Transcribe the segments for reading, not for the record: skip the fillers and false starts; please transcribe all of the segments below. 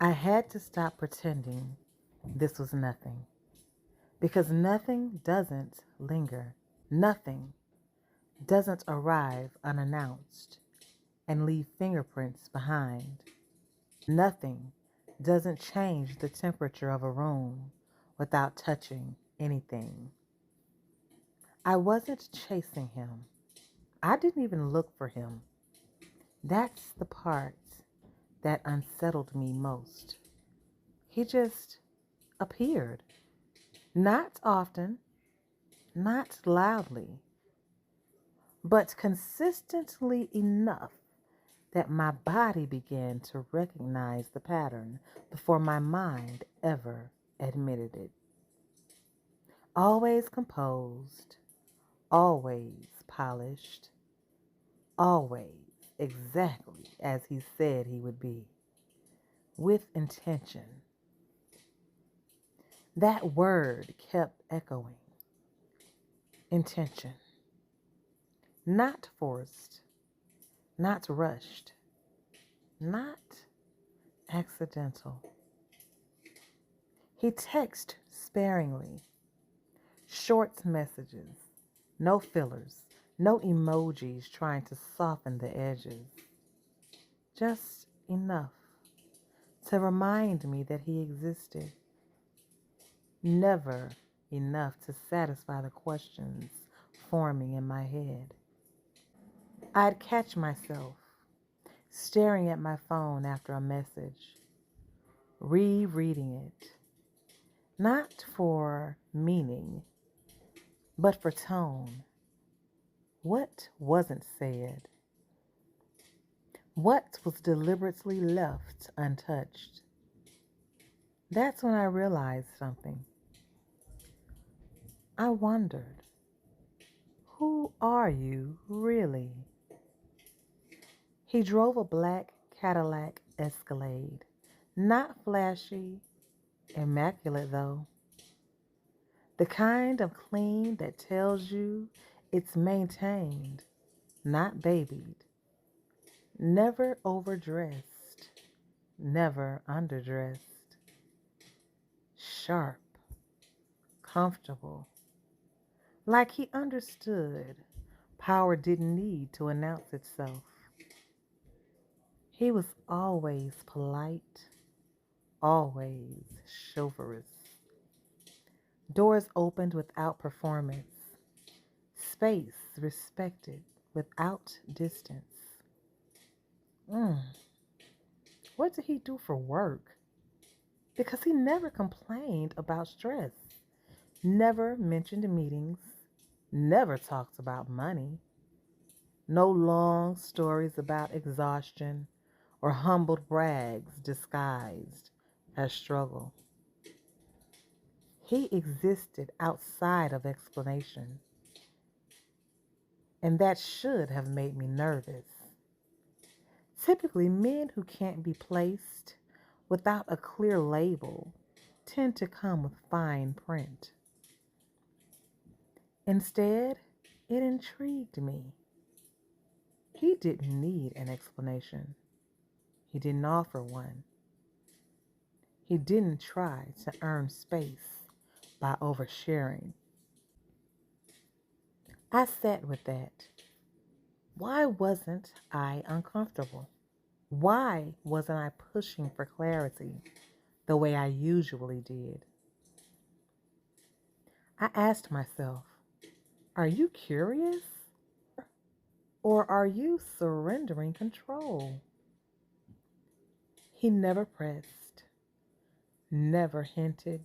I had to stop pretending this was nothing because nothing doesn't linger. Nothing doesn't arrive unannounced and leave fingerprints behind. Nothing doesn't change the temperature of a room without touching anything. I wasn't chasing him. I didn't even look for him. That's the part that unsettled me most. He just appeared. Not often, not loudly, but consistently enough that my body began to recognize the pattern before my mind ever admitted it. Always composed, always polished, always exactly as he said he would be, with intention. That word kept echoing. Intention. Not forced, not rushed, not accidental. He texted sparingly, short messages, no fillers, no emojis trying to soften the edges. Just enough to remind me that he existed. Never enough to satisfy the questions forming in my head. I'd catch myself staring at my phone after a message, rereading it, not for meaning, but for tone. What wasn't said? What was deliberately left untouched? That's when I realized something. I wondered, who are you really? He drove a black Cadillac Escalade. Not flashy, immaculate though. The kind of clean that tells you it's maintained, not babied. Never overdressed, never underdressed. Sharp, comfortable. Like he understood power didn't need to announce itself. He was always polite, always chivalrous. Doors opened without performance. Space respected without distance. Mm, what did he do for work? Because he never complained about stress, never mentioned meetings, never talked about money. No long stories about exhaustion or humbled brags disguised as struggle. He existed outside of explanation, and that should have made me nervous. Typically, men who can't be placed without a clear label tend to come with fine print. Instead, it intrigued me. He didn't need an explanation. He didn't offer one. He didn't try to earn space by oversharing. I sat with that. Why wasn't I uncomfortable? Why wasn't I pushing for clarity the way I usually did? I asked myself, are you curious? Or are you surrendering control? He never pressed, never hinted,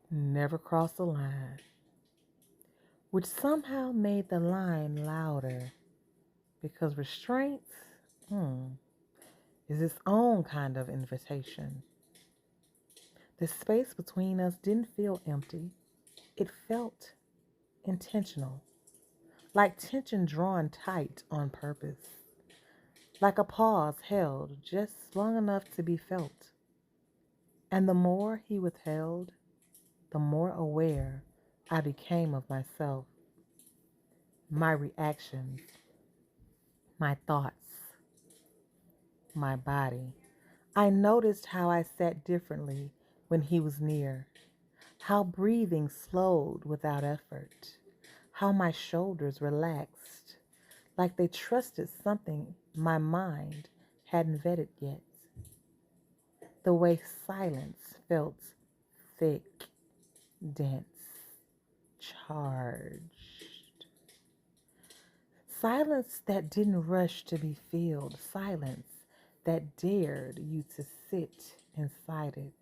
never crossed the line, which somehow made the line louder because restraint is its own kind of invitation. The space between us didn't feel empty, it felt intentional, like tension drawn tight on purpose, like a pause held just long enough to be felt. And the more he withheld, the more aware I became of myself, my reactions, my thoughts, my body. I noticed how I sat differently when he was near, how breathing slowed without effort, how my shoulders relaxed, like they trusted something my mind hadn't vetted yet. The way silence felt thick, dense, charged. Silence that didn't rush to be filled, silence that dared you to sit inside it.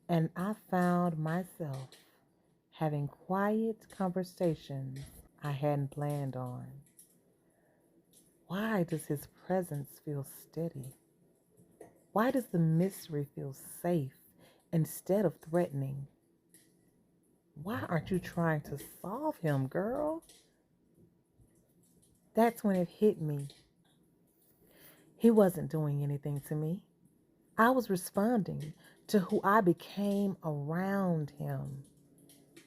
And I found myself having quiet conversations I hadn't planned on. Why does his presence feel steady? Why does the mystery feel safe instead of threatening? Why aren't you trying to solve him, girl? That's when it hit me. He wasn't doing anything to me. I was responding to who I became around him.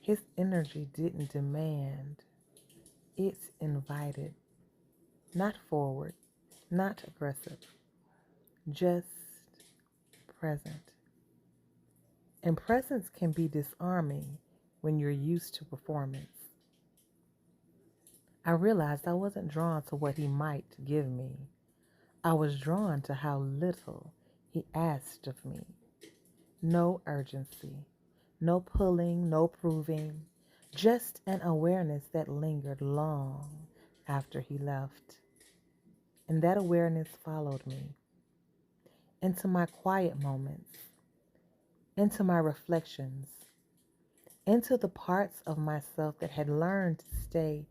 His energy didn't demand, it invited. Not forward, not aggressive, just present. And presence can be disarming when you're used to performance. I realized I wasn't drawn to what he might give me. I was drawn to how little he asked of me. No urgency, no pulling, no proving, just an awareness that lingered long after he left. And that awareness followed me into my quiet moments, into my reflections, into the parts of myself that had learned to stay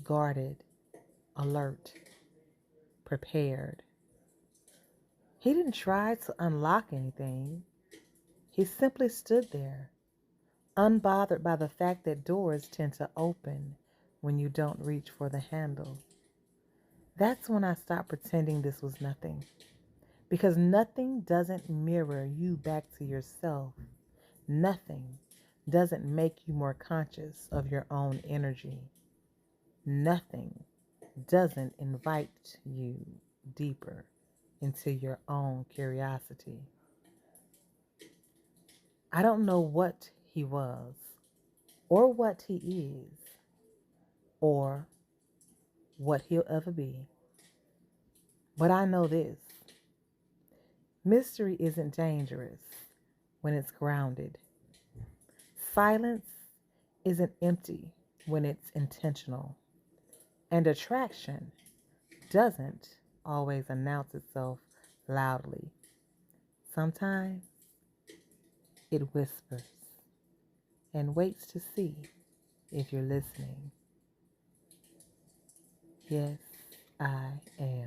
guarded, alert, prepared. He didn't try to unlock anything. He simply stood there, unbothered by the fact that doors tend to open when you don't reach for the handle. That's when I stopped pretending this was nothing. Because nothing doesn't mirror you back to yourself. Nothing doesn't make you more conscious of your own energy. Nothing doesn't invite you deeper into your own curiosity. I don't know what he was, or what he is, or what he'll ever be. But I know this: mystery isn't dangerous when it's grounded. Silence isn't empty when it's intentional. And attraction doesn't always announce itself loudly. Sometimes it whispers and waits to see if you're listening. Yes, I am.